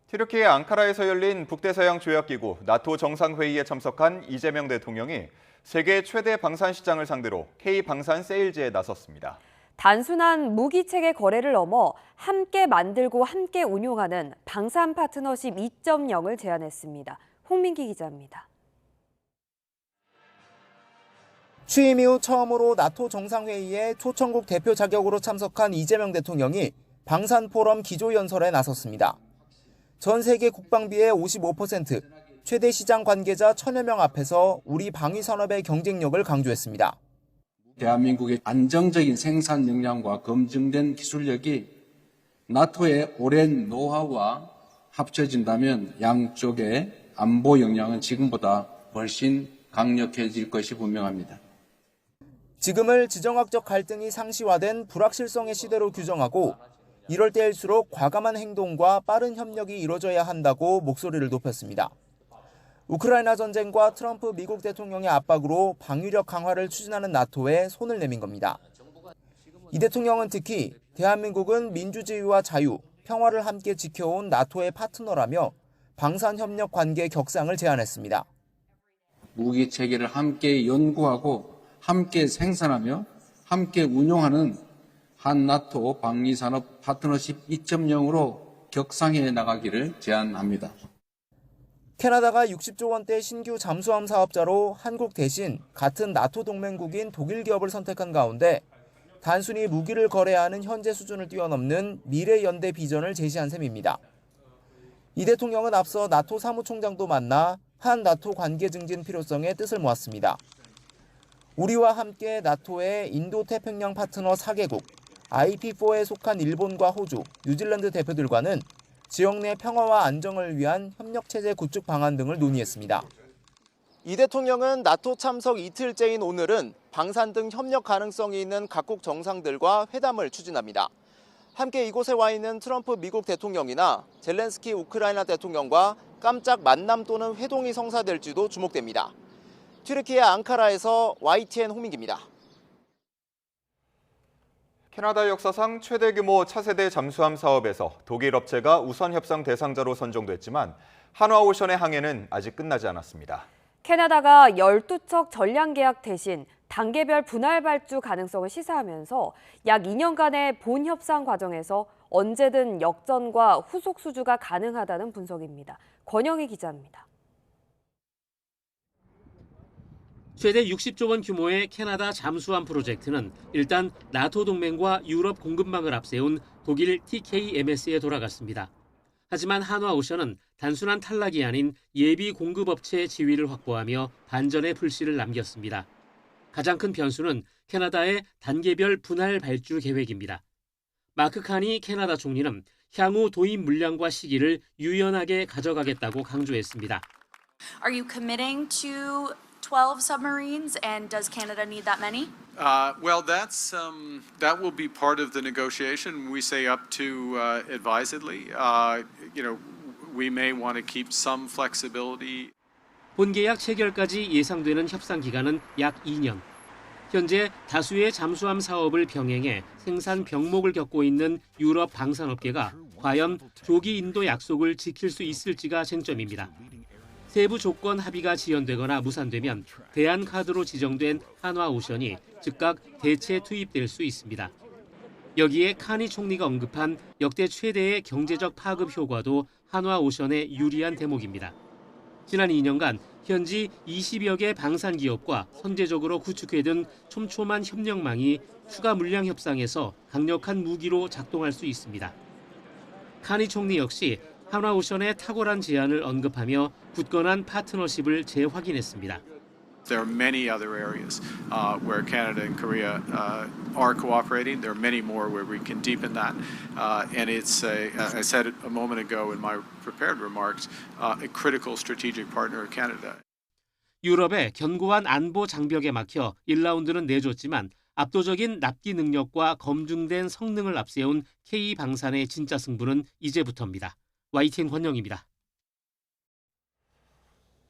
튀르키예 앙카라에서 열린 북대서양 조약기구 나토 정상회의에 참석한 이재명 대통령이 세계 최대 방산 시장을 상대로 K방산 세일즈에 나섰습니다. 단순한 무기체계 거래를 넘어 함께 만들고 함께 운용하는 방산 파트너십 2.0을 제안했습니다. 홍민기 기자입니다. 취임 이후 처음으로 나토 정상회의에 초청국 대표 자격으로 참석한 이재명 대통령이 방산포럼 기조연설에 나섰습니다. 전 세계 국방비의 55%, 최대 시장 관계자 1000여 명 앞에서 우리 방위산업의 경쟁력을 강조했습니다. 대한민국의 안정적인 생산 역량과 검증된 기술력이 나토의 오랜 노하우와 합쳐진다면 양쪽의 안보 역량은 지금보다 훨씬 강력해질 것이 분명합니다. 지금을 지정학적 갈등이 상시화된 불확실성의 시대로 규정하고 이럴 때일수록 과감한 행동과 빠른 협력이 이뤄져야 한다고 목소리를 높였습니다. 우크라이나 전쟁과 트럼프 미국 대통령의 압박으로 방위력 강화를 추진하는 나토에 손을 내민 겁니다. 이 대통령은 특히 대한민국은 민주주의와 자유, 평화를 함께 지켜온 나토의 파트너라며 방산협력 관계 격상을 제안했습니다. 무기 체계를 함께 연구하고 함께 생산하며 함께 운용하는 한나토 방위산업 파트너십 2.0으로 격상해 나가기를 제안합니다. 캐나다가 60조 원대 신규 잠수함 사업자로 한국 대신 같은 나토 동맹국인 독일 기업을 선택한 가운데 단순히 무기를 거래하는 현재 수준을 뛰어넘는 미래 연대 비전을 제시한 셈입니다. 이 대통령은 앞서 나토 사무총장도 만나 한 나토 관계 증진 필요성에 뜻을 모았습니다. 우리와 함께 나토의 인도태평양 파트너 4개국, IP4에 속한 일본과 호주, 뉴질랜드 대표들과는 지역 내 평화와 안정을 위한 협력체제 구축 방안 등을 논의했습니다. 이 대통령은 나토 참석 이틀째인 오늘은 방산 등 협력 가능성이 있는 각국 정상들과 회담을 추진합니다. 함께 이곳에 와 있는 트럼프 미국 대통령이나 젤렌스키 우크라이나 대통령과 깜짝 만남 또는 회동이 성사될지도 주목됩니다. 튀르키예 앙카라에서 YTN 홍민기입니다. 캐나다 역사상 최대 규모 차세대 잠수함 사업에서 독일 업체가 우선 협상 대상자로 선정됐지만 한화오션의 항해는 아직 끝나지 않았습니다. 캐나다가 12척 전량 계약 대신 단계별 분할 발주 가능성을 시사하면서 약 2년간의 본 협상 과정에서 언제든 역전과 후속 수주가 가능하다는 분석입니다. 권영희 기자입니다. 최대 60조 원 규모의 캐나다 잠수함 프로젝트는 일단 나토 동맹과 유럽 공급망을 앞세운 독일 TKMS에 돌아갔습니다. 하지만 한화오션은 단순한 탈락이 아닌 예비 공급업체 지위를 확보하며 반전의 불씨를 남겼습니다. 가장 큰 변수는 캐나다의 단계별 분할 발주 계획입니다. 마크 카니 캐나다 총리는 향후 도입 물량과 시기를 유연하게 가져가겠다고 강조했습니다. Are you committing to 12 submarines, and does Canada need that many? Well, that will be part of the negotiation. We say up to advisedly. We may want to keep some flexibility. 본계약 체결까지 예상되는 협상 기간은 약 2년. 현재 다수의 잠수함 사업을 병행해 생산 병목을 겪고 있는 유럽 방산업계가 과연 조기 인도 약속을 지킬 수 있을지가 쟁점입니다. 세부 조건 합의가 지연되거나 무산되면 대안카드로 지정된 한화오션이 즉각 대체 투입될 수 있습니다. 여기에 카니 총리가 언급한 역대 최대의 경제적 파급 효과도 한화오션에 유리한 대목입니다. 지난 2년간 현지 20여 개 방산 기업과 선제적으로 구축해둔 촘촘한 협력망이 추가 물량 협상에서 강력한 무기로 작동할 수 있습니다. 카니 총리 역시 한화오션의 탁월한 제안을 언급하며 굳건한 파트너십을 재확인했습니다. There are many other areas where Canada and Korea are cooperating. There are many more where we can deepen that. And it's, as I said a moment ago in my prepared remarks, a critical strategic partner of Canada. 유럽의 견고한 안보 장벽에 막혀 1라운드는 내줬지만 압도적인 납기 능력과 검증된 성능을 앞세운 K방산의 진짜 승부는 이제부터입니다. YTN 권영입니다.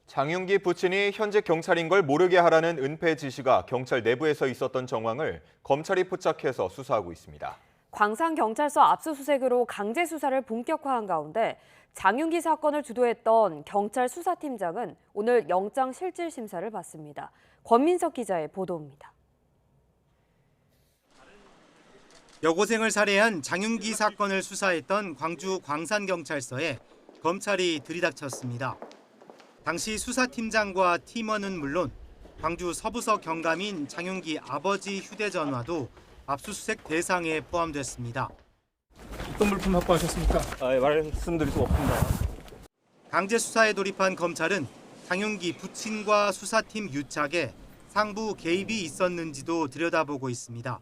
장윤기 부친이 현직 경찰인 걸 모르게 하라는 은폐 지시가 경찰 내부에서 있었던 정황을 검찰이 포착해서 수사하고 있습니다. 광산경찰서 압수수색으로 강제 수사를 본격화한 가운데 장윤기 사건을 주도했던 경찰 수사팀장은 오늘 영장 실질 심사를 받습니다. 권민석 기자의 보도입니다. 여고생을 살해한 장윤기 사건을 수사했던 광주 광산경찰서에 검찰이 들이닥쳤습니다. 당시 수사팀장과 팀원은 물론 광주 서부서 경감인 장윤기 아버지 휴대전화도 압수수색 대상에 포함됐습니다. 어떤 물품 확보하셨습니까? 말씀드릴 수 없습니다. 강제 수사에 돌입한 검찰은 장윤기 부친과 수사팀 유착에 상부 개입이 있었는지도 들여다보고 있습니다.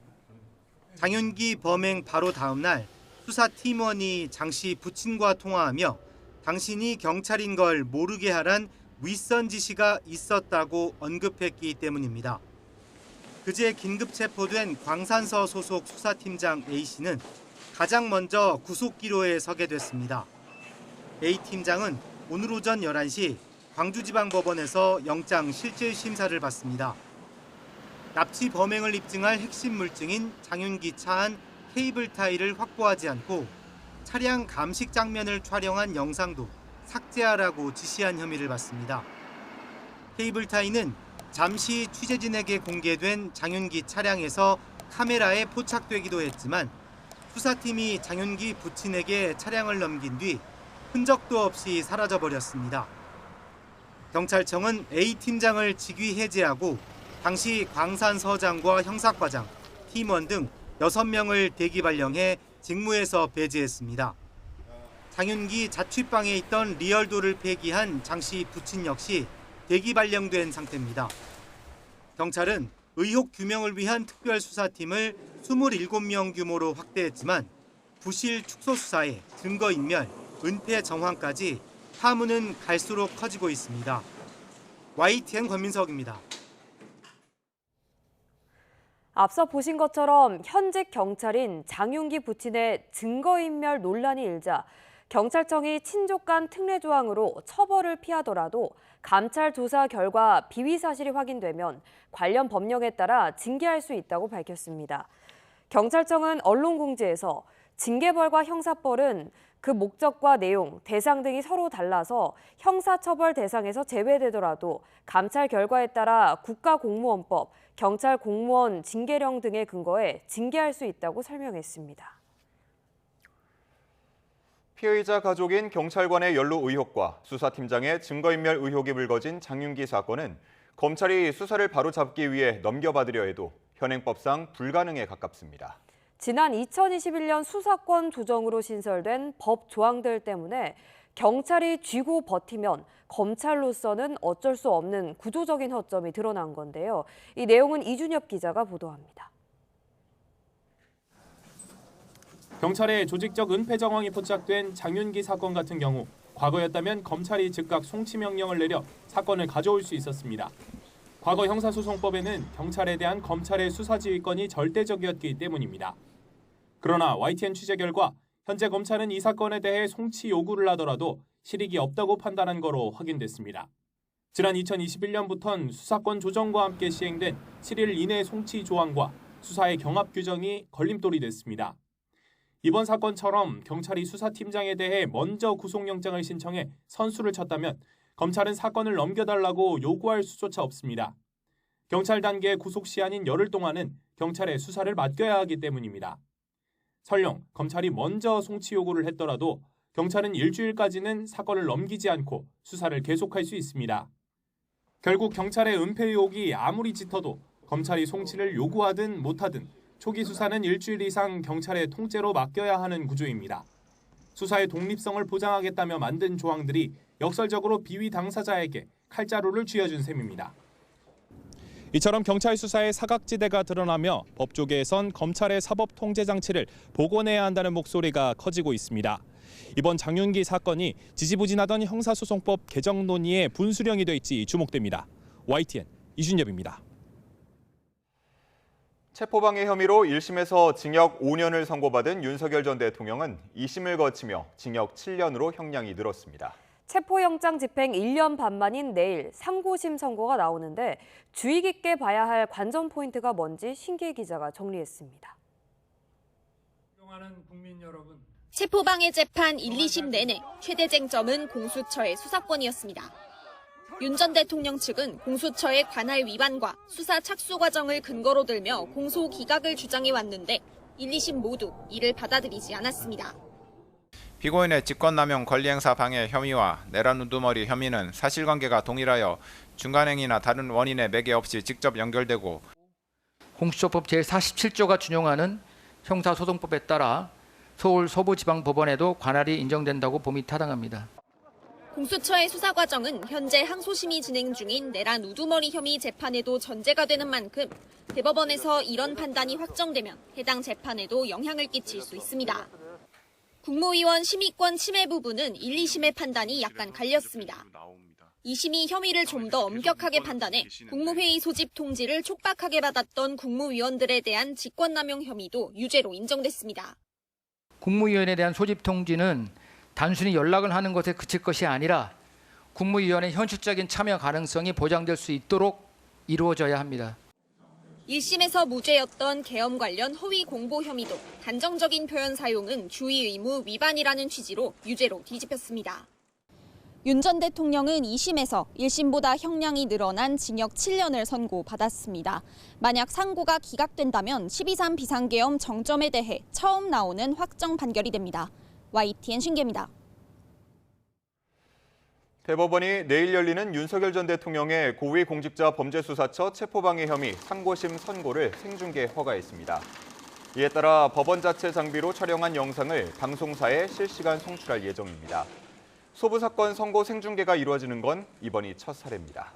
장윤기 범행 바로 다음 날 수사팀원이 장 씨 부친과 통화하며 당신이 경찰인 걸 모르게 하란 윗선 지시가 있었다고 언급했기 때문입니다. 그제 긴급 체포된 광산서 소속 수사팀장 A씨는 가장 먼저 구속기로에 서게 됐습니다. A팀장은 오늘 오전 11시 광주지방법원에서 영장 실질 심사를 받습니다. 납치 범행을 입증할 핵심 물증인 장윤기 차 안 케이블 타이를 확보하지 않고 차량 감식 장면을 촬영한 영상도 삭제하라고 지시한 혐의를 받습니다. 케이블 타이는 잠시 취재진에게 공개된 장윤기 차량에서 카메라에 포착되기도 했지만 수사팀이 장윤기 부친에게 차량을 넘긴 뒤 흔적도 없이 사라져버렸습니다. 경찰청은 A팀장을 직위 해제하고 당시 광산서장과 형사과장, 팀원 등 6명을 대기 발령해 직무에서 배제했습니다. 장윤기 자취방에 있던 리얼도를 폐기한 장 씨 부친 역시 대기 발령된 상태입니다. 경찰은 의혹 규명을 위한 특별수사팀을 27명 규모로 확대했지만 부실 축소 수사에 증거인멸, 은폐 정황까지 파문은 갈수록 커지고 있습니다. YTN 권민석입니다. 앞서 보신 것처럼 현직 경찰인 장윤기 부친의 증거인멸 논란이 일자 경찰청이 친족 간 특례 조항으로 처벌을 피하더라도 감찰 조사 결과 비위 사실이 확인되면 관련 법령에 따라 징계할 수 있다고 밝혔습니다. 경찰청은 언론 공지에서 징계벌과 형사벌은 그 목적과 내용, 대상 등이 서로 달라서 형사처벌 대상에서 제외되더라도 감찰 결과에 따라 국가공무원법, 경찰 공무원 징계령 등의 근거에 징계할 수 있다고 설명했습니다. 피해자 가족인 경찰관의 연루 의혹과 수사팀장의 증거인멸 의혹이 불거진 장윤기 사건은 검찰이 수사를 바로잡기 위해 넘겨받으려 해도 현행법상 불가능에 가깝습니다. 지난 2021년 수사권 조정으로 신설된 법 조항들 때문에 경찰이 쥐고 버티면 검찰로서는 어쩔 수 없는 구조적인 허점이 드러난 건데요. 이 내용은 이준엽 기자가 보도합니다. 경찰의 조직적 은폐 정황이 포착된 장윤기 사건 같은 경우 과거였다면 검찰이 즉각 송치 명령을 내려 사건을 가져올 수 있었습니다. 과거 형사소송법에는 경찰에 대한 검찰의 수사지휘권이 절대적이었기 때문입니다. 그러나 YTN 취재 결과 현재 검찰은 이 사건에 대해 송치 요구를 하더라도 실익이 없다고 판단한 거로 확인됐습니다. 지난 2021년부터는 수사권 조정과 함께 시행된 7일 이내 송치 조항과 수사의 경합 규정이 걸림돌이 됐습니다. 이번 사건처럼 경찰이 수사팀장에 대해 먼저 구속영장을 신청해 선수를 쳤다면 검찰은 사건을 넘겨달라고 요구할 수조차 없습니다. 경찰 단계 구속 시한인 열흘 동안은 경찰의 수사를 맡겨야 하기 때문입니다. 설령 검찰이 먼저 송치 요구를 했더라도 경찰은 일주일까지는 사건을 넘기지 않고 수사를 계속할 수 있습니다. 결국 경찰의 은폐 의혹이 아무리 짙어도 검찰이 송치를 요구하든 못하든 초기 수사는 일주일 이상 경찰의 통째로 맡겨야 하는 구조입니다. 수사의 독립성을 보장하겠다며 만든 조항들이 역설적으로 비위 당사자에게 칼자루를 쥐어준 셈입니다. 이처럼 경찰 수사의 사각지대가 드러나며 법조계에선 검찰의 사법 통제 장치를 복원해야 한다는 목소리가 커지고 있습니다. 이번 장윤기 사건이 지지부진하던 형사소송법 개정 논의의 분수령이 될지 주목됩니다. YTN 이준엽입니다. 체포방해 혐의로 1심에서 징역 5년을 선고받은 윤석열 전 대통령은 2심을 거치며 징역 7년으로 형량이 늘었습니다. 체포영장 집행 1년 반 만인 내일 상고심 선고가 나오는데 주의 깊게 봐야 할 관전 포인트가 뭔지 신기희 기자가 정리했습니다. 존경하는 국민 여러분. 체포방해 재판 1, 2심 내내 최대 쟁점은 공수처의 수사권이었습니다. 윤 전 대통령 측은 공수처의 관할 위반과 수사 착수 과정을 근거로 들며 공소 기각을 주장해왔는데 1, 2심 모두 이를 받아들이지 않았습니다. 피고인의 직권남용 권리행사 방해 혐의와 내란 우두머리 혐의는 사실관계가 동일하여 중간행위나 다른 원인의 매개 없이 직접 연결되고 공수처법 제47조가 준용하는 형사소송법에 따라 서울 서부지방법원에도 관할이 인정된다고 봄이 타당합니다. 공수처의 수사 과정은 현재 항소심이 진행 중인 내란 우두머리 혐의 재판에도 전제가 되는 만큼 대법원에서 이런 판단이 확정되면 해당 재판에도 영향을 끼칠 수 있습니다. 국무위원 심의권 침해 부분은 1, 2심의 판단이 약간 갈렸습니다. 2심이 혐의를 좀 더 엄격하게 판단해 국무회의 소집 통지를 촉박하게 받았던 국무위원들에 대한 직권남용 혐의도 유죄로 인정됐습니다. 국무위원에 대한 소집 통지는 단순히 연락을 하는 것에 그칠 것이 아니라 국무위원의 현실적인 참여 가능성이 보장될 수 있도록 이루어져야 합니다. 1심에서 무죄였던 계엄 관련 허위 공보 혐의도 단정적인 표현 사용은 주의 의무 위반이라는 취지로 유죄로 뒤집혔습니다. 윤 전 대통령은 2심에서 1심보다 형량이 늘어난 징역 7년을 선고받았습니다. 만약 상고가 기각된다면 12.3 비상계엄 정점에 대해 처음 나오는 확정 판결이 됩니다. YTN 신기입니다. 대법원이 내일 열리는 윤석열 전 대통령의 고위공직자범죄수사처 체포방해 혐의 상고심 선고를 생중계 허가했습니다. 이에 따라 법원 자체 장비로 촬영한 영상을 방송사에 실시간 송출할 예정입니다. 소부 사건 선고 생중계가 이루어지는 건 이번이 첫 사례입니다.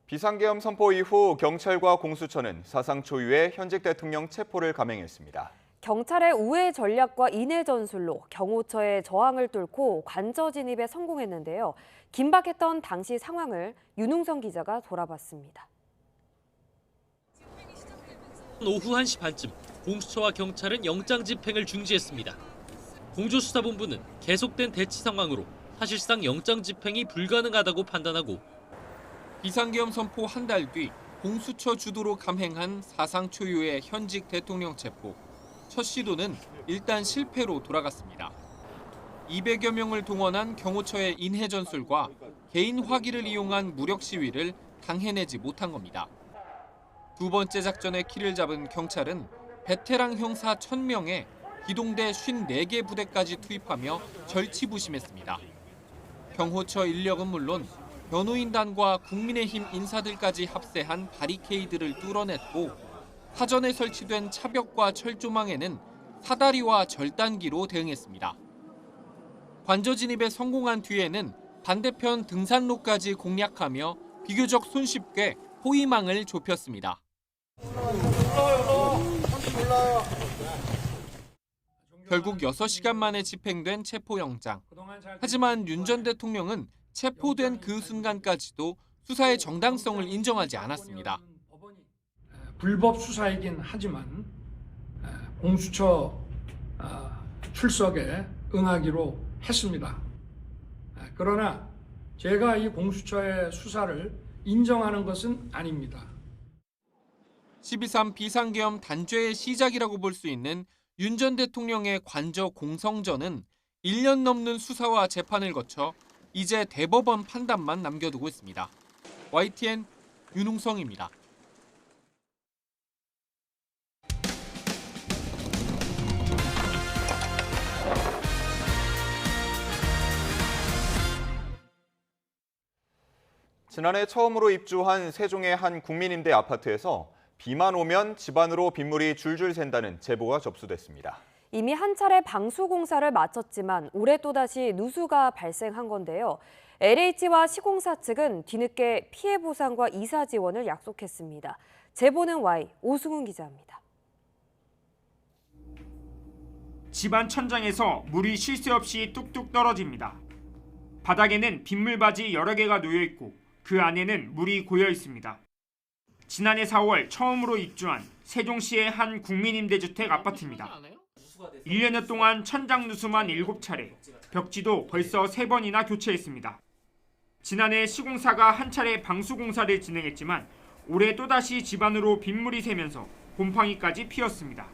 비상계엄 선포 이후 경찰과 공수처는 사상 초유의 현직 대통령 체포를 감행했습니다. 경찰의 우회 전략과 인해 전술로 경호처의 저항을 뚫고 관저 진입에 성공했는데요. 긴박했던 당시 상황을 윤웅성 기자가 돌아봤습니다. 오후 1시 반쯤 공수처와 경찰은 영장 집행을 중지했습니다. 공조수사본부는 계속된 대치 상황으로 사실상 영장 집행이 불가능하다고 판단하고 비상계엄 선포 한 달 뒤 공수처 주도로 감행한 사상 초유의 현직 대통령 체포. 첫 시도는 일단 실패로 돌아갔습니다. 200여 명을 동원한 경호처의 인해 전술과 개인 화기를 이용한 무력 시위를 당해내지 못한 겁니다. 두 번째 작전의 키를 잡은 경찰은 베테랑 형사 1000명에 기동대 54개 부대까지 투입하며 절치부심했습니다. 경호처 인력은 물론 변호인단과 국민의힘 인사들까지 합세한 바리케이드를 뚫어냈고 사전에 설치된 차벽과 철조망에는 사다리와 절단기로 대응했습니다. 관저 진입에 성공한 뒤에는 반대편 등산로까지 공략하며 비교적 손쉽게 호위망을 좁혔습니다. 결국 6시간 만에 집행된 체포영장. 하지만 윤 전 대통령은 체포된 그 순간까지도 수사의 정당성을 인정하지 않았습니다. 불법 수사이긴 하지만 공수처 출석에 응하기로 했습니다. 그러나 제가 이 공수처의 수사를 인정하는 것은 아닙니다. 12.3 비상계엄 단죄의 시작이라고 볼 수 있는 윤 전 대통령의 관저 공성전은 1년 넘는 수사와 재판을 거쳐 이제 대법원 판단만 남겨두고 있습니다. YTN 윤웅성입니다. 지난해 처음으로 입주한 세종의 한 국민임대 아파트에서 비만 오면 집안으로 빗물이 줄줄 샌다는 제보가 접수됐습니다. 이미 한 차례 방수 공사를 마쳤지만 올해 또다시 누수가 발생한 건데요. LH와 시공사 측은 뒤늦게 피해 보상과 이사 지원을 약속했습니다. 제보는 Y, 오승훈 기자입니다. 집안 천장에서 물이 쉴 새 없이 뚝뚝 떨어집니다. 바닥에는 빗물바지 여러 개가 놓여 있고 그 안에는 물이 고여 있습니다. 지난해 4월 처음으로 입주한 세종시의 한 국민임대주택 아파트입니다. 1년여 동안 천장 누수만 7차례, 벽지도 벌써 3번이나 교체했습니다. 지난해 시공사가 한 차례 방수 공사를 진행했지만 올해 또다시 집안으로 빗물이 새면서 곰팡이까지 피었습니다.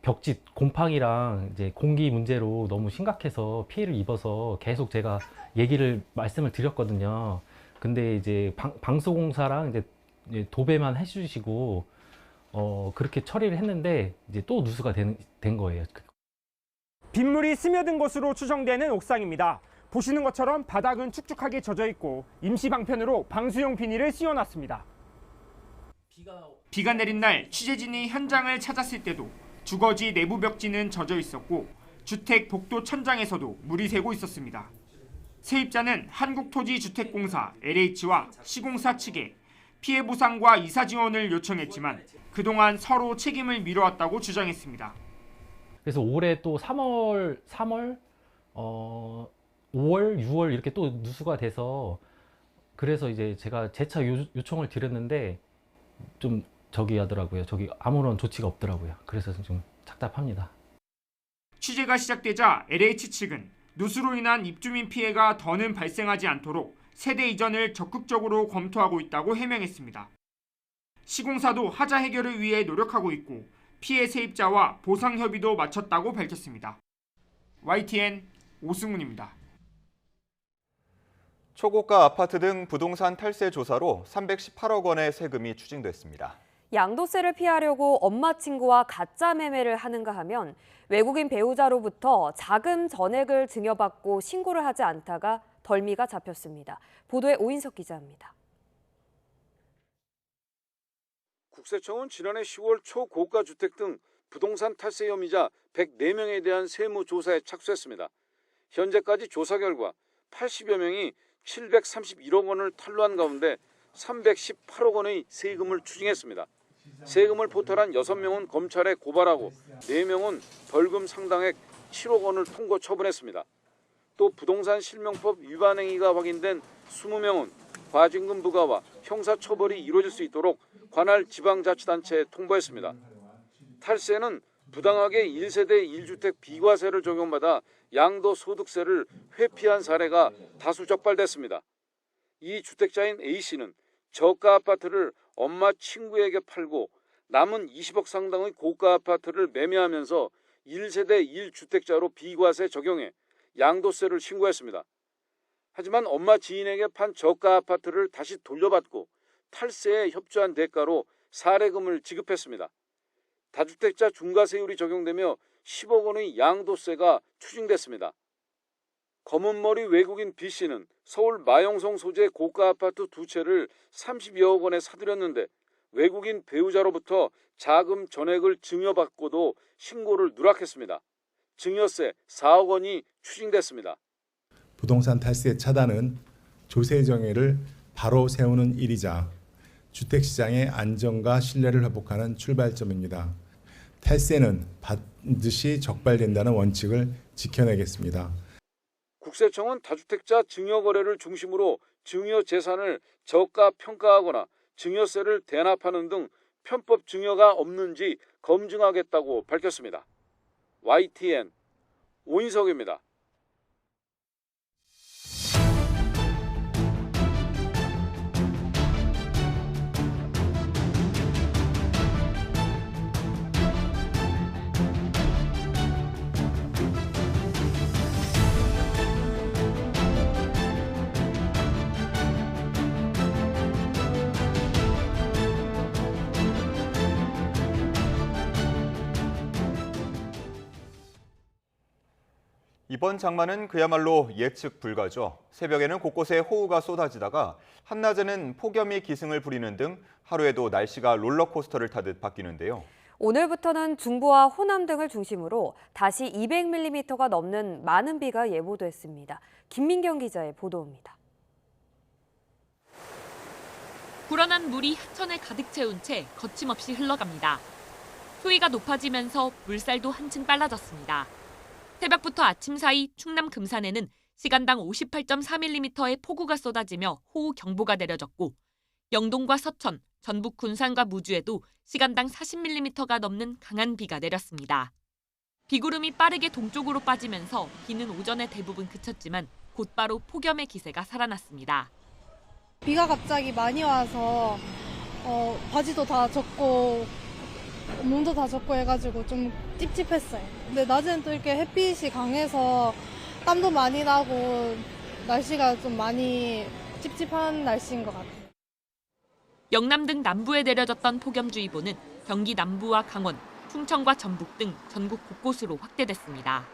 벽지 곰팡이랑 이제 공기 문제로 너무 심각해서 피해를 입어서 계속 제가 말씀을 드렸거든요. 근데 이제 방수공사랑 이제 도배만 해주시고 그렇게 처리를 했는데 이제 또 누수가 된 거예요. 빗물이 스며든 것으로 추정되는 옥상입니다. 보시는 것처럼 바닥은 축축하게 젖어 있고 임시 방편으로 방수용 비닐을 씌워놨습니다. 비가 내린 날 취재진이 현장을 찾았을 때도 주거지 내부 벽지는 젖어 있었고 주택 복도 천장에서도 물이 새고 있었습니다. 세입자는 한국토지주택공사 LH와 시공사 측에 피해 보상과 이사 지원을 요청했지만 그동안 서로 책임을 미뤄왔다고 주장했습니다. 그래서 올해 또 3월, 5월, 6월 이렇게 또 누수가 돼서 그래서 이제 제가 재차 요청을 드렸는데 좀 저기 하더라고요. 저기 아무런 조치가 없더라고요. 그래서 좀 답답합니다. 취재가 시작되자 LH 측은 누수로 인한 입주민 피해가 더는 발생하지 않도록 세대 이전을 적극적으로 검토하고 있다고 해명했습니다. 시공사도 하자 해결을 위해 노력하고 있고 피해 세입자와 보상 협의도 마쳤다고 밝혔습니다. YTN 오승훈입니다. 초고가 아파트 등 부동산 탈세 조사로 318억 원의 세금이 추징됐습니다. 양도세를 피하려고 엄마 친구와 가짜 매매를 하는가 하면 외국인 배우자로부터 자금 전액을 증여받고 신고를 하지 않다가 덜미가 잡혔습니다. 보도에 오인석 기자입니다. 국세청은 지난해 10월 초고가 주택 등 부동산 탈세 혐의자 104명에 대한 세무조사에 착수했습니다. 현재까지 조사 결과 80여 명이 731억 원을 탈루한 가운데 318억 원의 세금을 추징했습니다. 세금을 포탈한 6명은 검찰에 고발하고 4명은 벌금 상당액 7억 원을 통고 처분했습니다. 또 부동산 실명법 위반 행위가 확인된 20명은 과징금 부과와 형사처벌이 이루어질 수 있도록 관할 지방자치단체에 통보했습니다. 탈세는 부당하게 1세대 1주택 비과세를 적용받아 양도소득세를 회피한 사례가 다수 적발됐습니다. 이 주택자인 A씨는 저가 아파트를 엄마 친구에게 팔고 남은 20억 상당의 고가 아파트를 매매하면서 1세대 1주택자로 비과세 적용해 양도세를 신고했습니다. 하지만 엄마 지인에게 판 저가 아파트를 다시 돌려받고 탈세에 협조한 대가로 사례금을 지급했습니다. 다주택자 중과세율이 적용되며 10억 원의 양도세가 추징됐습니다. 검은머리 외국인 B씨는 서울 마영성 소재 고가 아파트 2채를 30여억 원에 사들였는데 외국인 배우자로부터 자금 전액을 증여받고도 신고를 누락했습니다. 증여세 4억 원이 추징됐습니다. 부동산 탈세 차단은 조세 정의를 바로 세우는 일이자 주택시장의 안정과 신뢰를 회복하는 출발점입니다. 탈세는 반드시 적발된다는 원칙을 지켜내겠습니다. 국세청은 다주택자 증여거래를 중심으로 증여 재산을 저가 평가하거나 증여세를 대납하는 등 편법 증여가 없는지 검증하겠다고 밝혔습니다. YTN 오인석입니다. 이번 장마는 그야말로 예측 불가죠. 새벽에는 곳곳에 호우가 쏟아지다가 한낮에는 폭염이 기승을 부리는 등 하루에도 날씨가 롤러코스터를 타듯 바뀌는데요. 오늘부터는 중부와 호남 등을 중심으로 다시 200mm가 넘는 많은 비가 예보됐습니다. 김민경 기자의 보도입니다. 불어난 물이 하천을 가득 채운 채 거침없이 흘러갑니다. 수위가 높아지면서 물살도 한층 빨라졌습니다. 새벽부터 아침 사이 충남 금산에는 시간당 58.4mm의 폭우가 쏟아지며 호우 경보가 내려졌고 영동과 서천, 전북 군산과 무주에도 시간당 40mm가 넘는 강한 비가 내렸습니다. 비구름이 빠르게 동쪽으로 빠지면서 비는 오전에 대부분 그쳤지만 곧바로 폭염의 기세가 살아났습니다. 비가 갑자기 많이 와서 바지도 다 젖고 몸도 다 젖고 해가지고 좀 찝찝했어요. 근데 낮에는 또 이렇게 햇빛이 강해서 땀도 많이 나고 날씨가 좀 많이 찝찝한 날씨인 것 같아요. 영남 등 남부에 내려졌던 폭염주의보는 경기 남부와 강원, 충청과 전북 등 전국 곳곳으로 확대됐습니다.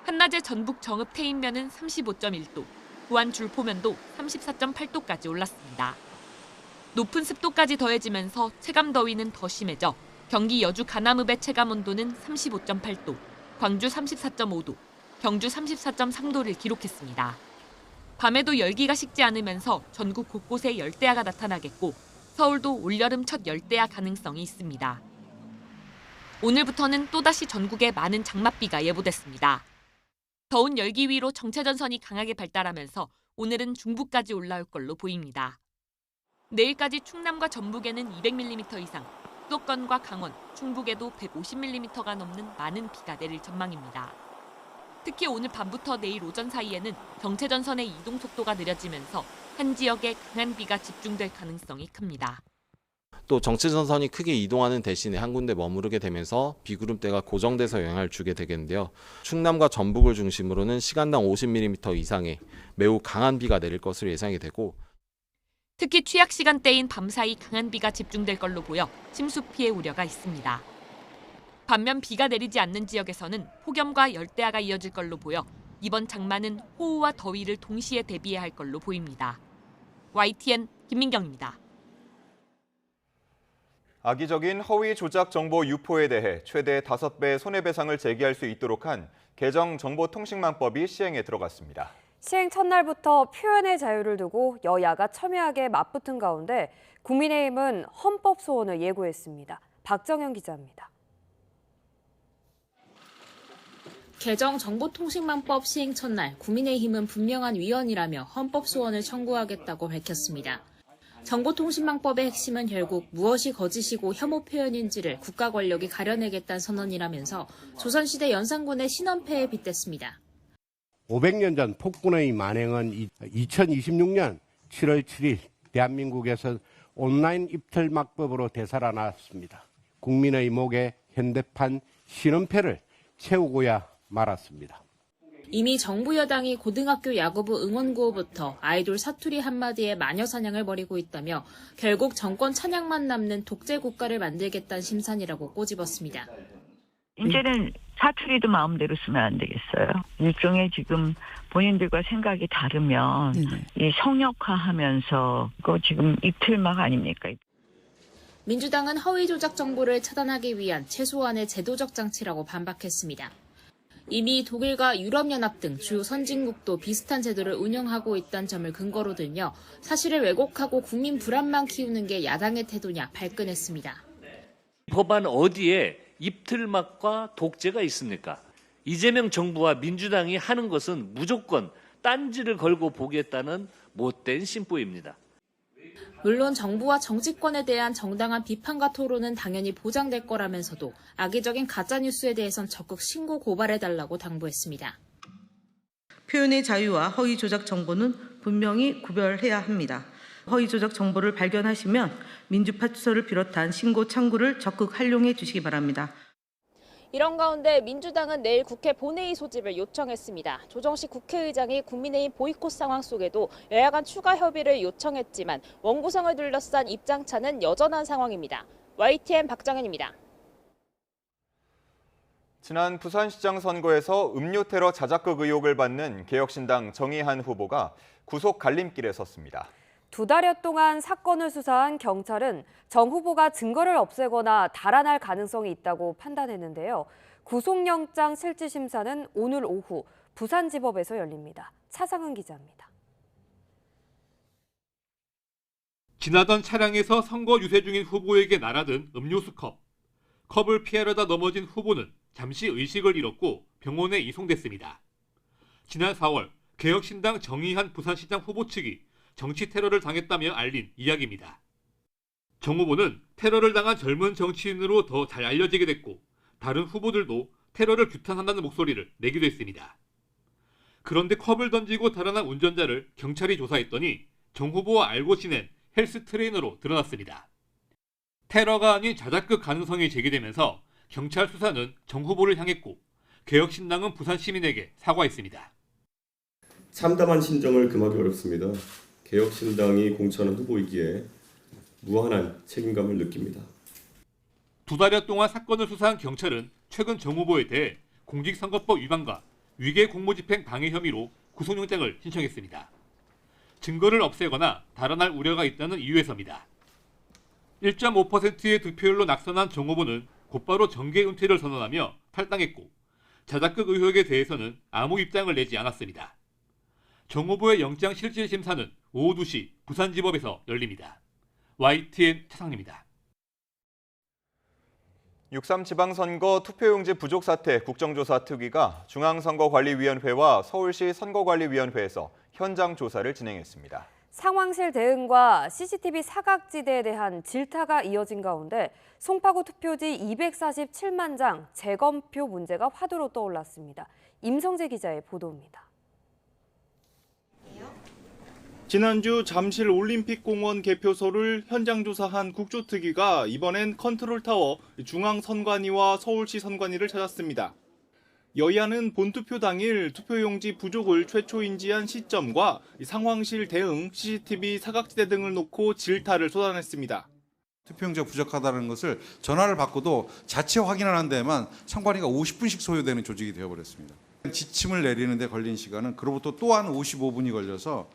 한낮에 전북 정읍 태인면은 35.1도, 부안 줄포면도 34.8도까지 올랐습니다. 높은 습도까지 더해지면서 체감 더위는 더 심해져 경기 여주 가남읍의 체감 온도는 35.8도, 광주 34.5도, 경주 34.3도를 기록했습니다. 밤에도 열기가 식지 않으면서 전국 곳곳에 열대야가 나타나겠고 서울도 올여름 첫 열대야 가능성이 있습니다. 오늘부터는 또다시 전국에 많은 장맛비가 예보됐습니다. 더운 열기 위로 정체전선이 강하게 발달하면서 오늘은 중부까지 올라올 걸로 보입니다. 내일까지 충남과 전북에는 200mm 이상, 수도권과 강원, 충북에도 150mm가 넘는 많은 비가 내릴 전망입니다. 특히 오늘 밤부터 내일 오전 사이에는 정체전선의 이동 속도가 느려지면서 한 지역에 강한 비가 집중될 가능성이 큽니다. 또 정체전선이 크게 이동하는 대신에 한 군데 머무르게 되면서 비구름대가 고정돼서 영향을 주게 되겠는데요. 충남과 전북을 중심으로는 시간당 50mm 이상의 매우 강한 비가 내릴 것으로 예상이 되고 특히 취약 시간대인 밤사이 강한 비가 집중될 걸로 보여 침수 피해 우려가 있습니다. 반면 비가 내리지 않는 지역에서는 폭염과 열대야가 이어질 걸로 보여 이번 장마는 호우와 더위를 동시에 대비해야 할 걸로 보입니다. YTN 김민경입니다. 악의적인 허위 조작 정보 유포에 대해 최대 5배 손해배상을 제기할 수 있도록 한 개정 정보통신망법이 시행에 들어갔습니다. 시행 첫날부터 표현의 자유를 두고 여야가 첨예하게 맞붙은 가운데 국민의힘은 헌법 소원을 예고했습니다. 박정현 기자입니다. 개정 정보통신망법 시행 첫날 국민의힘은 분명한 위헌이라며 헌법 소원을 청구하겠다고 밝혔습니다. 정보통신망법의 핵심은 결국 무엇이 거짓이고 혐오 표현인지를 국가 권력이 가려내겠다는 선언이라면서 조선시대 연산군의 신원패에 빗댔습니다. 500년 전 폭군의 만행은 2026년 7월 7일 대한민국에서 온라인 입틀막법으로 되살아났습니다. 국민의 목에 현대판 신원패를 채우고야 말았습니다. 이미 정부 여당이 고등학교 야구부 응원구호부터 아이돌 사투리 한마디에 마녀사냥을 벌이고 있다며 결국 정권 찬양만 남는 독재 국가를 만들겠다는 심산이라고 꼬집었습니다. 이제는 사투리도 마음대로 쓰면 안 되겠어요. 일종의 지금 본인들과 생각이 다르면 이 성역화하면서 그거 지금 입틀막 아닙니까? 민주당은 허위 조작 정보를 차단하기 위한 최소한의 제도적 장치라고 반박했습니다. 이미 독일과 유럽연합 등 주요 선진국도 비슷한 제도를 운영하고 있다는 점을 근거로 들며 사실을 왜곡하고 국민 불안만 키우는 게 야당의 태도냐 발끈했습니다. 법안 어디에 입틀막과 독재가 있습니까? 이재명 정부와 민주당이 하는 것은 무조건 딴지를 걸고 보겠다는 못된 심보입니다. 물론 정부와 정치권에 대한 정당한 비판과 토론은 당연히 보장될 거라면서도 악의적인 가짜뉴스에 대해선 적극 신고 고발해달라고 당부했습니다. 표현의 자유와 허위 조작 정보는 분명히 구별해야 합니다. 허위 조작 정보를 발견하시면 민주파출소를 비롯한 신고 창구를 적극 활용해 주시기 바랍니다. 이런 가운데 민주당은 내일 국회 본회의 소집을 요청했습니다. 조정식 국회의장이 국민의힘 보이콧 상황 속에도 여야 간 추가 협의를 요청했지만 원구성을 둘러싼 입장차는 여전한 상황입니다. YTN 박정현입니다. 지난 부산시장 선거에서 음료 테러 자작극 의혹을 받는 개혁신당 정의한 후보가 구속 갈림길에 섰습니다. 2달여 동안 사건을 수사한 경찰은 정 후보가 증거를 없애거나 달아날 가능성이 있다고 판단했는데요. 구속영장 실질심사는 오늘 오후 부산지법에서 열립니다. 차상은 기자입니다. 지나던 차량에서 선거 유세 중인 후보에게 날아든 음료수 컵. 컵을 피하려다 넘어진 후보는 잠시 의식을 잃었고 병원에 이송됐습니다. 지난 4월 개혁신당 정의한 부산시장 후보 측이 정치 테러를 당했다며 알린 이야기입니다. 정 후보는 테러를 당한 젊은 정치인으로 더 잘 알려지게 됐고 다른 후보들도 테러를 규탄한다는 목소리를 내기도 했습니다. 그런데 컵을 던지고 달아난 운전자를 경찰이 조사했더니 정 후보와 알고 지낸 헬스 트레이너로 드러났습니다. 테러가 아닌 자작극 가능성이 제기되면서 경찰 수사는 정 후보를 향했고 개혁신당은 부산 시민에게 사과했습니다. 참담한 심정을 금하기 어렵습니다. 개혁신당이 공천한 후보이기에 무한한 책임감을 느낍니다. 2달여 동안 사건을 수사한 경찰은 최근 정 후보에 대해 공직선거법 위반과 위계 공무집행 방해 혐의로 구속영장을 신청했습니다. 증거를 없애거나 달아날 우려가 있다는 이유에서입니다. 1.5%의 득표율로 낙선한 정 후보는 곧바로 정계 은퇴를 선언하며 탈당했고 자작극 의혹에 대해서는 아무 입장을 내지 않았습니다. 정 후보의 영장 실질 심사는 오후 2시 부산지법에서 열립니다. YTN 차상입니다. 6.3 지방선거 투표용지 부족 사태 국정조사 특위가 중앙선거관리위원회와 서울시 선거관리위원회에서 현장 조사를 진행했습니다. 상황실 대응과 CCTV 사각지대에 대한 질타가 이어진 가운데 송파구 투표지 247만 장 재검표 문제가 화두로 떠올랐습니다. 임성재 기자의 보도입니다. 지난주 잠실 올림픽공원 개표소를 현장 조사한 국조특위가 이번엔 컨트롤타워 중앙선관위와 서울시 선관위를 찾았습니다. 여야는 본투표 당일 투표용지 부족을 최초 인지한 시점과 상황실 대응, CCTV 사각지대 등을 놓고 질타를 쏟아냈습니다. 투표용지가 부족하다는 것을 전화를 받고도 자체 확인하는 데만 선관위가 50분씩 소요되는 조직이 되어버렸습니다. 지침을 내리는 데 걸린 시간은 그로부터 또한 55분이 걸려서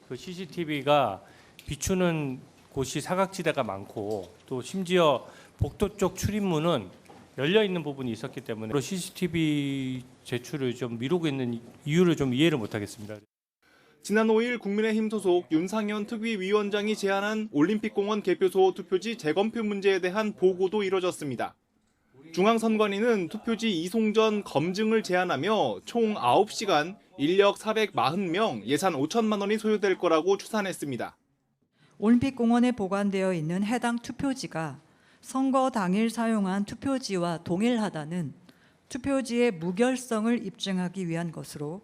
그 CCTV가 비추는 곳이 사각지대가 많고 또 심지어 복도 쪽 출입문은 열려 있는 부분이 있었기 때문에 CCTV 제출을 좀 미루고 있는 이유를 좀 이해를 못하겠습니다. 지난 5일 국민의힘 소속 윤상현 특위위원장이 제안한 올림픽공원 개표소 투표지 재검표 문제에 대한 보고도 이뤄졌습니다. 중앙선관위는 투표지 이송 전 검증을 제안하며 총 9시간, 인력 440명, 예산 5천만 원이 소요될 거라고 추산했습니다. 올림픽공원에 보관되어 있는 해당 투표지가 선거 당일 사용한 투표지와 동일하다는 투표지의 무결성을 입증하기 위한 것으로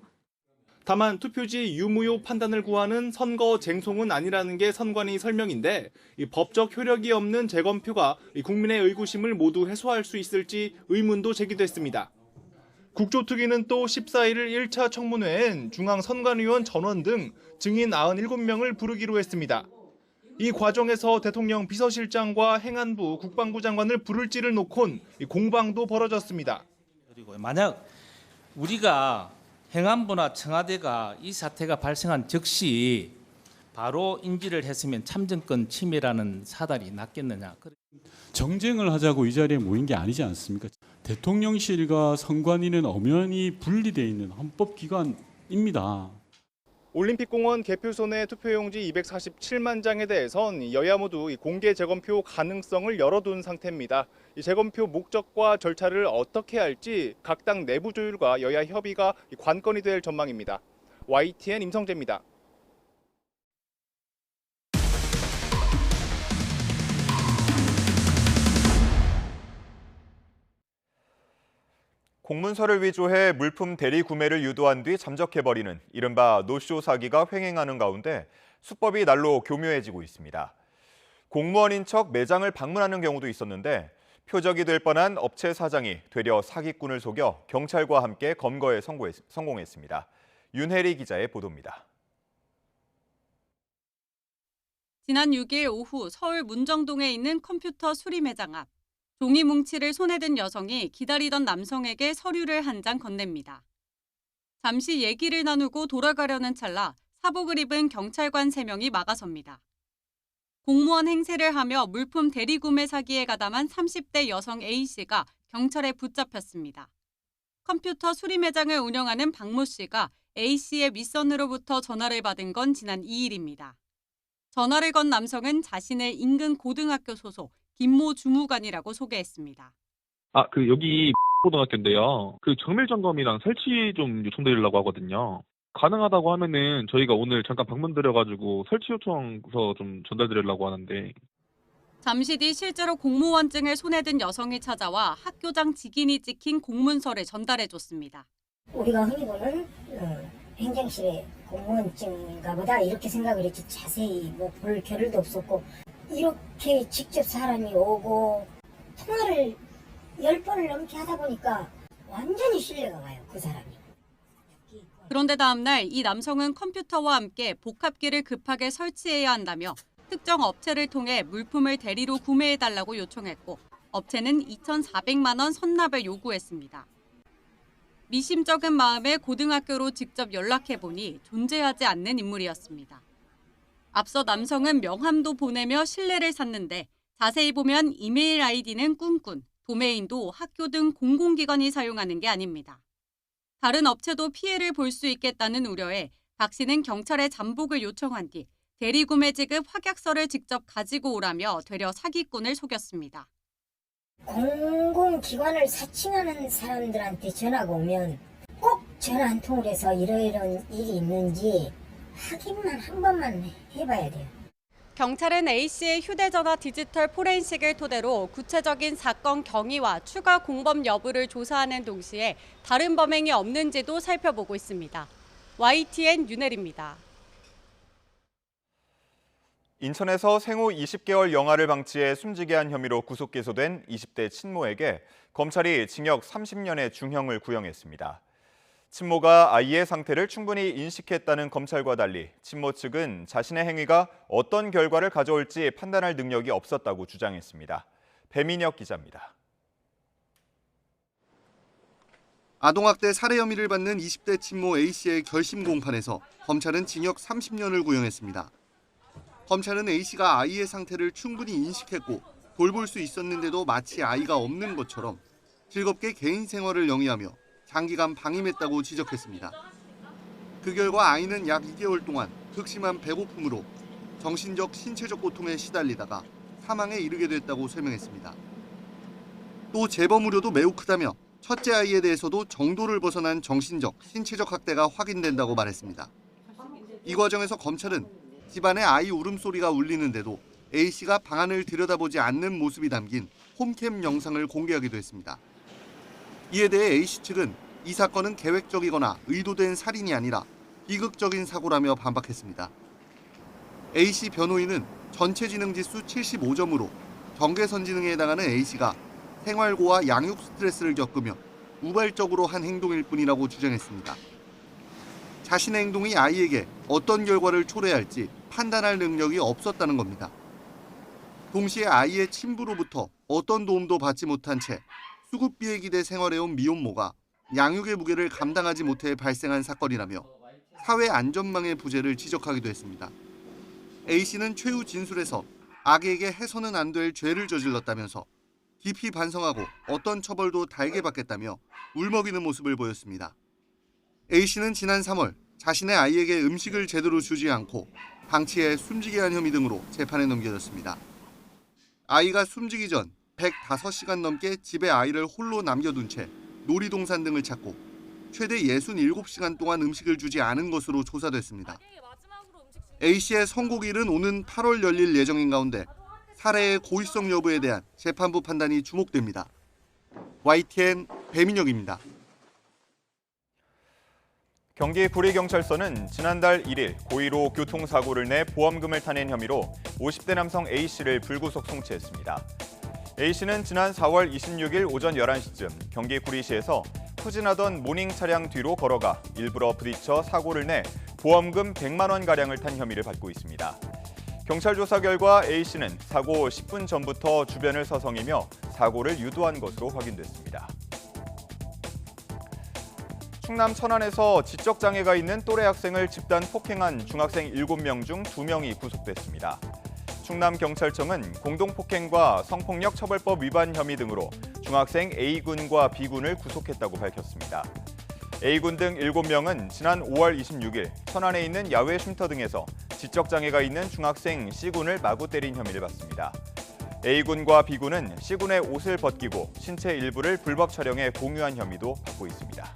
다만 투표지 유무효 판단을 구하는 선거 쟁송은 아니라는 게 선관위 설명인데 법적 효력이 없는 재검표가 국민의 의구심을 모두 해소할 수 있을지 의문도 제기됐습니다. 국조특위는 또 14일 1차 청문회엔 중앙선관위원 전원 등 증인 97명을 부르기로 했습니다. 이 과정에서 대통령 비서실장과 행안부, 국방부 장관을 부를지를 놓곤 공방도 벌어졌습니다. 만약 우리가 행안부나 청와대가 이 사태가 발생한 즉시 바로 인지를 했으면 참정권 침해라는 사달이 났겠느냐. 정쟁을 하자고 이 자리에 모인 게 아니지 않습니까? 대통령실과 선관위는 엄연히 분리되어 있는 헌법기관입니다. 올림픽공원 개표소 내 투표용지 247만 장에 대해선 여야 모두 공개 재검표 가능성을 열어둔 상태입니다. 이 재검표 목적과 절차를 어떻게 할지 각 당 내부 조율과 여야 협의가 관건이 될 전망입니다. YTN 임성재입니다. 공문서를 위조해 물품 대리 구매를 유도한 뒤 잠적해버리는 이른바 노쇼 사기가 횡행하는 가운데 수법이 날로 교묘해지고 있습니다. 공무원인 척 매장을 방문하는 경우도 있었는데 표적이 될 뻔한 업체 사장이 되려 사기꾼을 속여 경찰과 함께 검거에 성공했습니다. 윤혜리 기자의 보도입니다. 지난 6일 오후 서울 문정동에 있는 컴퓨터 수리 매장 앞. 종이 뭉치를 손에 든 여성이 기다리던 남성에게 서류를 한 장 건넵니다. 잠시 얘기를 나누고 돌아가려는 찰나 사복을 입은 경찰관 3명이 막아섭니다. 공무원 행세를 하며 물품 대리구매 사기에 가담한 30대 여성 A씨가 경찰에 붙잡혔습니다. 컴퓨터 수리 매장을 운영하는 박모 씨가 A씨의 윗선으로부터 전화를 받은 건 지난 2일입니다. 전화를 건 남성은 자신의 인근 고등학교 소속 김모 주무관이라고 소개했습니다. 여기 고등학교인데요. 정밀 점검이랑 설치 좀 요청드리려고 하거든요. 가능하다고 하면은 저희가 오늘 잠깐 방문 드려가지고 설치 요청서 좀 전달드리려고 하는데. 잠시 뒤 실제로 공무원증을 손에 든 여성이 찾아와 학교장 직인이 찍힌 공문서를 전달해줬습니다. 우리가 흔히 보는 행정실의 공무원증인가 보다 이렇게 생각을 했지 자세히 볼 겨를도 없었고 이렇게 직접 사람이 오고 통화를 10번을 넘게 하다 보니까 완전히 신뢰가 가요, 그 사람이. 그런데 다음 날 이 남성은 컴퓨터와 함께 복합기를 급하게 설치해야 한다며 특정 업체를 통해 물품을 대리로 구매해달라고 요청했고 업체는 2,400만 원 선납을 요구했습니다. 미심쩍은 마음에 고등학교로 직접 연락해보니 존재하지 않는 인물이었습니다. 앞서 남성은 명함도 보내며 신뢰를 샀는데 자세히 보면 이메일 아이디는 꾼꾼, 도메인도 학교 등 공공기관이 사용하는 게 아닙니다. 다른 업체도 피해를 볼 수 있겠다는 우려에 박 씨는 경찰에 잠복을 요청한 뒤 대리구매 지급 확약서를 직접 가지고 오라며 되려 사기꾼을 속였습니다. 공공기관을 사칭하는 사람들한테 전화가 오면 꼭 전화 한 통을 해서 이러이러한 일이 있는지 확인만 한 번만 해봐야 돼요. 경찰은 A씨의 휴대전화 디지털 포렌식을 토대로 구체적인 사건 경위와 추가 공범 여부를 조사하는 동시에 다른 범행이 없는지도 살펴보고 있습니다. YTN 윤혜리입니다. 인천에서 생후 20개월 영아를 방치해 숨지게 한 혐의로 구속 기소된 20대 친모에게 검찰이 징역 30년의 중형을 구형했습니다. 친모가 아이의 상태를 충분히 인식했다는 검찰과 달리 친모 측은 자신의 행위가 어떤 결과를 가져올지 판단할 능력이 없었다고 주장했습니다. 배민혁 기자입니다. 아동학대 살해 혐의를 받는 20대 친모 A씨의 결심 공판에서 검찰은 징역 30년을 구형했습니다. 검찰은 A씨가 아이의 상태를 충분히 인식했고 돌볼 수 있었는데도 마치 아이가 없는 것처럼 즐겁게 개인 생활을 영위하며 장기간 방임했다고 지적했습니다. 그 결과 아이는 약 2개월 동안 극심한 배고픔으로 정신적, 신체적 고통에 시달리다가 사망에 이르게 됐다고 설명했습니다. 또 재범 우려도 매우 크다며 첫째 아이에 대해서도 정도를 벗어난 정신적, 신체적 학대가 확인된다고 말했습니다. 이 과정에서 검찰은 집안에 아이 울음소리가 울리는데도 A씨가 방안을 들여다보지 않는 모습이 담긴 홈캠 영상을 공개하기도 했습니다. 이에 대해 A씨 측은 이 사건은 계획적이거나 의도된 살인이 아니라 비극적인 사고라며 반박했습니다. A씨 변호인은 전체지능지수 75점으로 경계선지능에 해당하는 A씨가 생활고와 양육 스트레스를 겪으며 우발적으로 한 행동일 뿐이라고 주장했습니다. 자신의 행동이 아이에게 어떤 결과를 초래할지 판단할 능력이 없었다는 겁니다. 동시에 아이의 친부로부터 어떤 도움도 받지 못한 채 수급비에 기대 생활해온 미혼모가 양육의 무게를 감당하지 못해 발생한 사건이라며 사회 안전망의 부재를 지적하기도 했습니다. A씨는 최후 진술에서 아기에게 해서는 안 될 죄를 저질렀다면서 깊이 반성하고 어떤 처벌도 달게 받겠다며 울먹이는 모습을 보였습니다. A씨는 지난 3월 자신의 아이에게 음식을 제대로 주지 않고 방치해 숨지게 한 혐의 등으로 재판에 넘겨졌습니다. 아이가 숨지기 전 105시간 넘게 집에 아이를 홀로 남겨둔 채 놀이동산 등을 찾고 최대 67시간 동안 음식을 주지 않은 것으로 조사됐습니다. A씨의 선고일은 오는 8월 열릴 예정인 가운데 살해의 고의성 여부에 대한 재판부 판단이 주목됩니다. YTN 배민혁입니다. 경기 구리경찰서는 지난달 1일 고의로 교통사고를 내 보험금을 타낸 혐의로 50대 남성 A씨를 불구속 송치했습니다. A씨는 지난 4월 26일 오전 11시쯤 경기 구리시에서 후진하던 모닝 차량 뒤로 걸어가 일부러 부딪혀 사고를 내 보험금 100만 원가량을 탄 혐의를 받고 있습니다. 경찰 조사 결과 A씨는 사고 10분 전부터 주변을 서성이며 사고를 유도한 것으로 확인됐습니다. 충남 천안에서 지적장애가 있는 또래 학생을 집단 폭행한 중학생 7명 중 2명이 구속됐습니다. 충남경찰청은 공동폭행과 성폭력처벌법 위반 혐의 등으로 중학생 A군과 B군을 구속했다고 밝혔습니다. A군 등 7명은 지난 5월 26일 천안에 있는 야외 쉼터 등에서 지적장애가 있는 중학생 C군을 마구 때린 혐의를 받습니다. A군과 B군은 C군의 옷을 벗기고 신체 일부를 불법 촬영해 공유한 혐의도 받고 있습니다.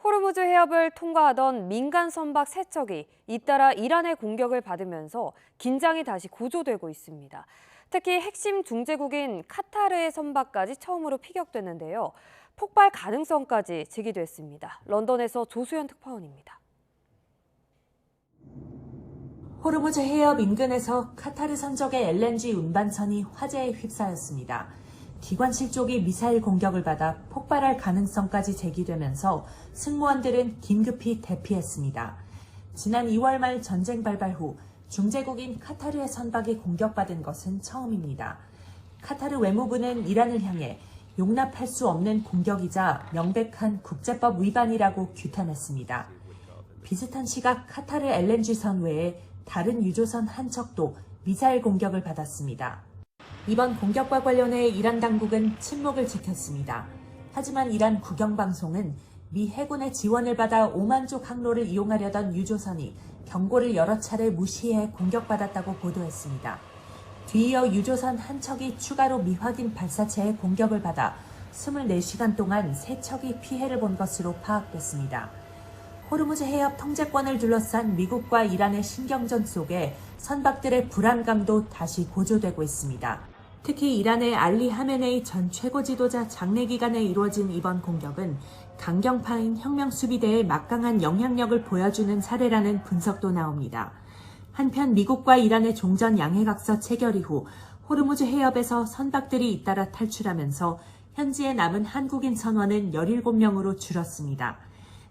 호르무즈 해협을 통과하던 민간 선박 3척이 잇따라 이란의 공격을 받으면서 긴장이 다시 고조되고 있습니다. 특히 핵심 중재국인 카타르의 선박까지 처음으로 피격됐는데요. 폭발 가능성까지 제기됐습니다. 런던에서 조수현 특파원입니다. 호르무즈 해협 인근에서 카타르 선적의 LNG 운반선이 화재에 휩싸였습니다. 기관실 쪽이 미사일 공격을 받아 폭발할 가능성까지 제기되면서 승무원들은 긴급히 대피했습니다. 지난 2월 말 전쟁 발발 후 중재국인 카타르의 선박이 공격받은 것은 처음입니다. 카타르 외무부는 이란을 향해 용납할 수 없는 공격이자 명백한 국제법 위반이라고 규탄했습니다. 비슷한 시각 카타르 LNG선 외에 다른 유조선 한 척도 미사일 공격을 받았습니다. 이번 공격과 관련해 이란 당국은 침묵을 지켰습니다. 하지만 이란 국영방송은 미 해군의 지원을 받아 오만족 항로를 이용하려던 유조선이 경고를 여러 차례 무시해 공격받았다고 보도했습니다. 뒤이어 유조선 한 척이 추가로 미확인 발사체의 공격을 받아 24시간 동안 3척이 피해를 본 것으로 파악됐습니다. 호르무즈 해협 통제권을 둘러싼 미국과 이란의 신경전 속에 선박들의 불안감도 다시 고조되고 있습니다. 특히 이란의 알리 하메네이 전 최고 지도자 장례 기간에 이루어진 이번 공격은 강경파인 혁명수비대의 막강한 영향력을 보여주는 사례라는 분석도 나옵니다. 한편 미국과 이란의 종전 양해각서 체결 이후 호르무즈 해협에서 선박들이 잇따라 탈출하면서 현지에 남은 한국인 선원은 17명으로 줄었습니다.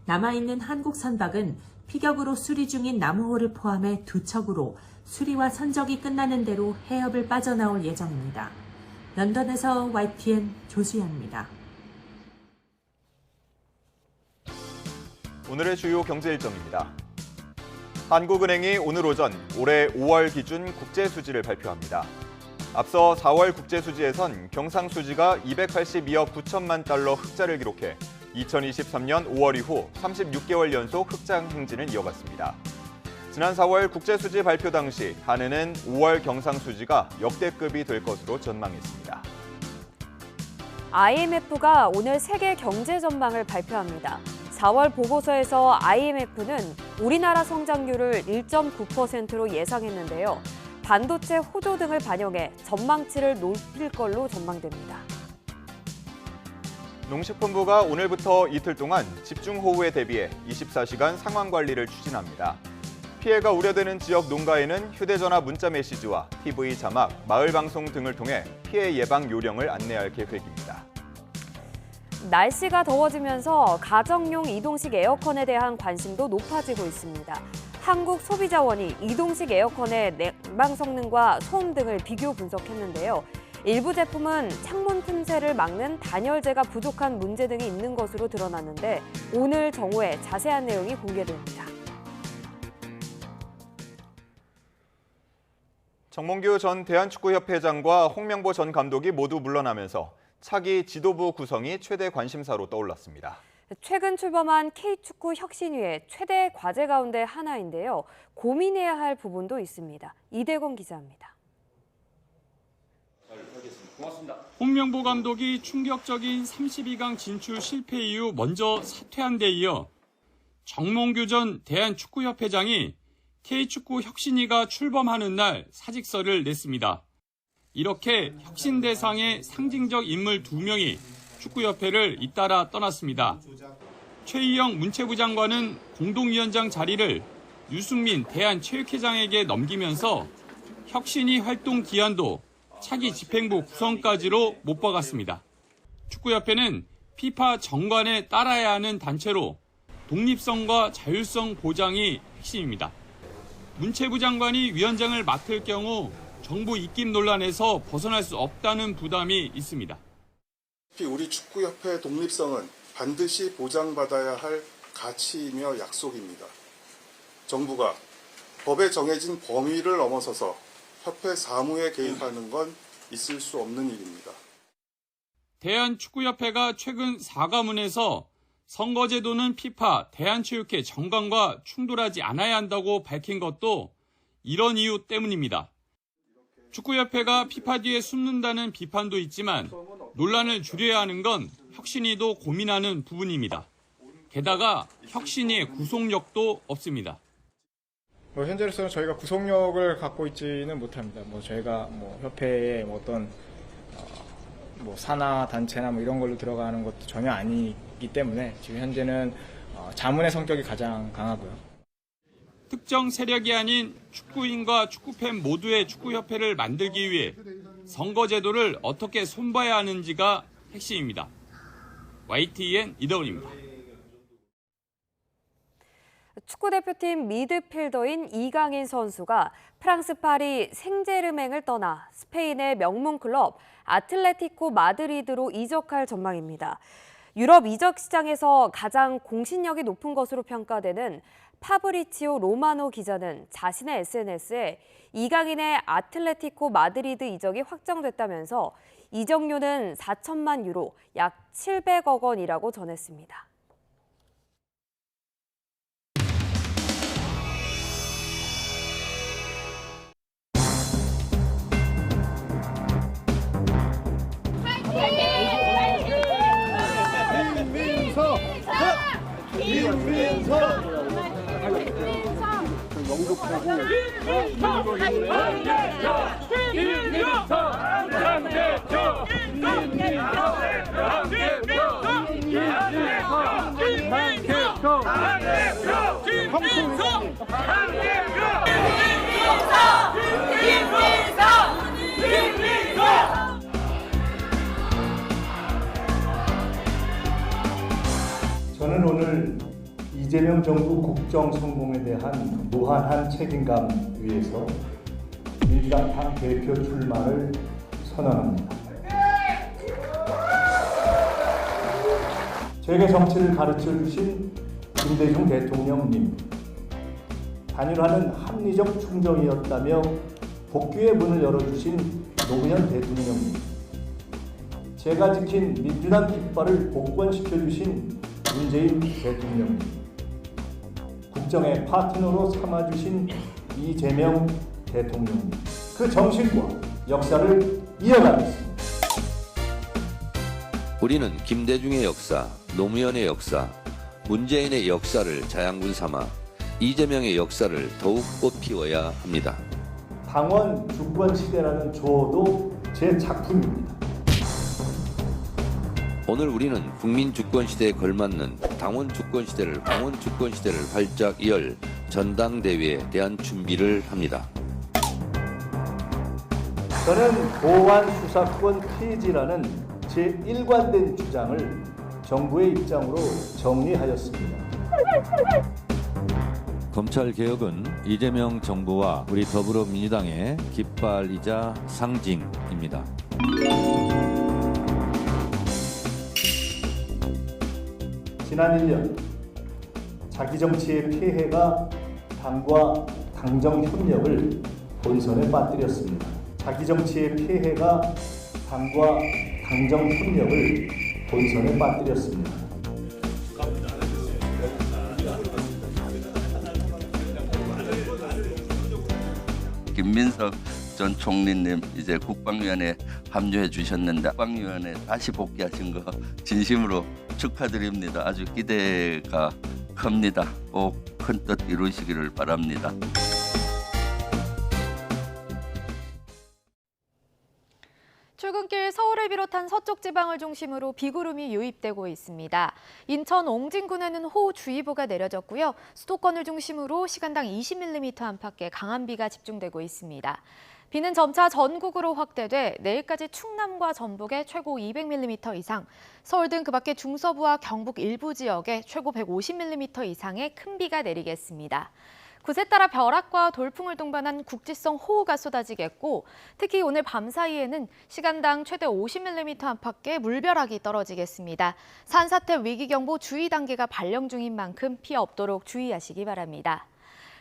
남아있는 한국 선박은 피격으로 수리 중인 나무호를 포함해 2척으로 수리와 선적이 끝나는 대로 해협을 빠져나올 예정입니다. 런던에서 YTN 조수연입니다. 오늘의 주요 경제 일정입니다. 한국은행이 오늘 오전 올해 5월 기준 국제수지를 발표합니다. 앞서 4월 국제수지에선 경상수지가 282억 9천만 달러 흑자를 기록해 2023년 5월 이후 36개월 연속 흑자 행진을 이어갔습니다. 지난 4월 국제수지 발표 당시 한은은 5월 경상수지가 역대급이 될 것으로 전망했습니다. IMF가 오늘 세계 경제 전망을 발표합니다. 4월 보고서에서 IMF는 우리나라 성장률을 1.9%로 예상했는데요. 반도체 호조 등을 반영해 전망치를 높일 걸로 전망됩니다. 농식품부가 오늘부터 이틀 동안 집중호우에 대비해 24시간 상황 관리를 추진합니다. 피해가 우려되는 지역 농가에는 휴대전화 문자 메시지와 TV 자막, 마을 방송 등을 통해 피해 예방 요령을 안내할 계획입니다. 날씨가 더워지면서 가정용 이동식 에어컨에 대한 관심도 높아지고 있습니다. 한국소비자원이 이동식 에어컨의 냉방 성능과 소음 등을 비교 분석했는데요. 일부 제품은 창문 틈새를 막는 단열재가 부족한 문제 등이 있는 것으로 드러났는데 오늘 정오에 자세한 내용이 공개됩니다. 정몽규 전 대한축구협회장과 홍명보 전 감독이 모두 물러나면서 차기 지도부 구성이 최대 관심사로 떠올랐습니다. 최근 출범한 K축구 혁신위의 최대 과제 가운데 하나인데요. 고민해야 할 부분도 있습니다. 이대건 기자입니다. 홍명보 감독이 충격적인 32강 진출 실패 이후 먼저 사퇴한 데 이어 정몽규 전 대한축구협회장이 K축구 혁신위가 출범하는 날 사직서를 냈습니다. 이렇게 혁신 대상의 상징적 인물 2명이 축구협회를 잇따라 떠났습니다. 최희영 문체부 장관은 공동위원장 자리를 유승민 대한체육회장에게 넘기면서 혁신위 활동 기한도 차기 집행부 구성까지로 못 박았습니다. 축구협회는 피파 정관에 따라야 하는 단체로 독립성과 자율성 보장이 핵심입니다. 문체부 장관이 위원장을 맡을 경우 정부 입김 논란에서 벗어날 수 없다는 부담이 있습니다. 우리 축구협회의 독립성은 반드시 보장받아야 할 가치이며 약속입니다. 정부가 법에 정해진 범위를 넘어서서 협회 사무에 개입하는 건 있을 수 없는 일입니다. 대한축구협회가 최근 사과문에서 선거제도는 피파, 대한체육회 정관과 충돌하지 않아야 한다고 밝힌 것도 이런 이유 때문입니다. 축구협회가 피파 뒤에 숨는다는 비판도 있지만 논란을 줄여야 하는 건 혁신위도 고민하는 부분입니다. 게다가 혁신위의 구속력도 없습니다. 현재로서는 저희가 구속력을 갖고 있지는 못합니다. 저희가 협회의 어떤 산하 단체나 이런 걸로 들어가는 것도 전혀 아니기 때문에 지금 현재는 자문의 성격이 가장 강하고요. 특정 세력이 아닌 축구인과 축구팬 모두의 축구협회를 만들기 위해 선거제도를 어떻게 손봐야 하는지가 핵심입니다. YTN 이더훈입니다. 축구대표팀 미드필더인 이강인 선수가 프랑스 파리 생제르맹을 떠나 스페인의 명문 클럽 아틀레티코 마드리드로 이적할 전망입니다. 유럽 이적 시장에서 가장 공신력이 높은 것으로 평가되는 파브리치오 로마노 기자는 자신의 SNS에 이강인의 아틀레티코 마드리드 이적이 확정됐다면서 이적료는 4천만 유로, 약 700억 원이라고 전했습니다. 저는 오늘 이재명 정부 국정 성공에 대한 무한한 책임감 위에서 민주당 당 대표 출마를 선언합니다. 제게 정치를 가르쳐 주신 김대중 대통령님, 단일화는 합리적 충정이었다며 복귀의 문을 열어주신 노무현 대통령님, 제가 지킨 민주당 깃발을 복권시켜주신 문재인 대통령님, 국정의 파트너로 삼아주신 이재명 대통령님, 그 정신과 역사를 이어가겠습니다. 우리는 김대중의 역사, 노무현의 역사, 문재인의 역사를 자양분 삼아 이재명의 역사를 더욱 꽃피워야 합니다. 당원 주권 시대라는 조어도 제 작품입니다. 오늘 우리는 국민 주권 시대에 걸맞는 당원 주권 시대를, 방원 주권 시대를 활짝 이을 전당대회에 대한 준비를 합니다. 저는 보완 수사권 폐지라는 제 일관된 주장을 정부의 입장으로 정리하였습니다. 검찰개혁은 이재명 정부와 우리 더불어민주당의 깃발이자 상징입니다. 지난 1년 자기 정치의 폐해가 당과 당정 협력을 본선에 빠뜨렸습니다. 자기 정치의 폐해가 당과 당정 협력을 본선에 빠뜨렸습니다. 김민석 전 총리님 이제 국방위원회에 합류해 주셨는데 국방위원회에 다시 복귀하신 거 진심으로 축하드립니다. 아주 기대가 큽니다. 꼭 큰 뜻 이루시기를 바랍니다. 출근길 서울을 비롯한 서쪽 지방을 중심으로 비구름이 유입되고 있습니다. 인천 옹진군에는 호우주의보가 내려졌고요. 수도권을 중심으로 시간당 20mm 안팎의 강한 비가 집중되고 있습니다. 비는 점차 전국으로 확대돼 내일까지 충남과 전북에 최고 200mm 이상, 서울 등 그밖의 중서부와 경북 일부 지역에 최고 150mm 이상의 큰 비가 내리겠습니다. 굿에 따라 벼락과 돌풍을 동반한 국지성 호우가 쏟아지겠고, 특히 오늘 밤 사이에는 시간당 최대 50mm 안팎의 물벼락이 떨어지겠습니다. 산사태 위기경보 주의 단계가 발령 중인 만큼 피해 없도록 주의하시기 바랍니다.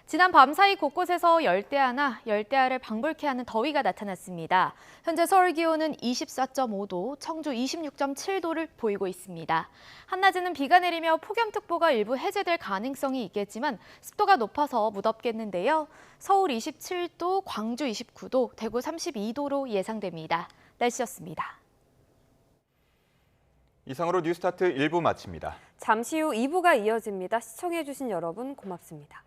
지난 밤 사이 곳곳에서 열대야나 열대야를 방불케 하는 더위가 나타났습니다. 현재 서울 기온은 24.5도, 청주 26.7도를 보이고 있습니다. 한낮에는 비가 내리며 폭염특보가 일부 해제될 가능성이 있겠지만 습도가 높아서 무덥겠는데요. 서울 27도, 광주 29도, 대구 32도로 예상됩니다. 날씨였습니다. 이상으로 뉴스타트 1부 마칩니다. 잠시 후 2부가 이어집니다. 시청해주신 여러분 고맙습니다.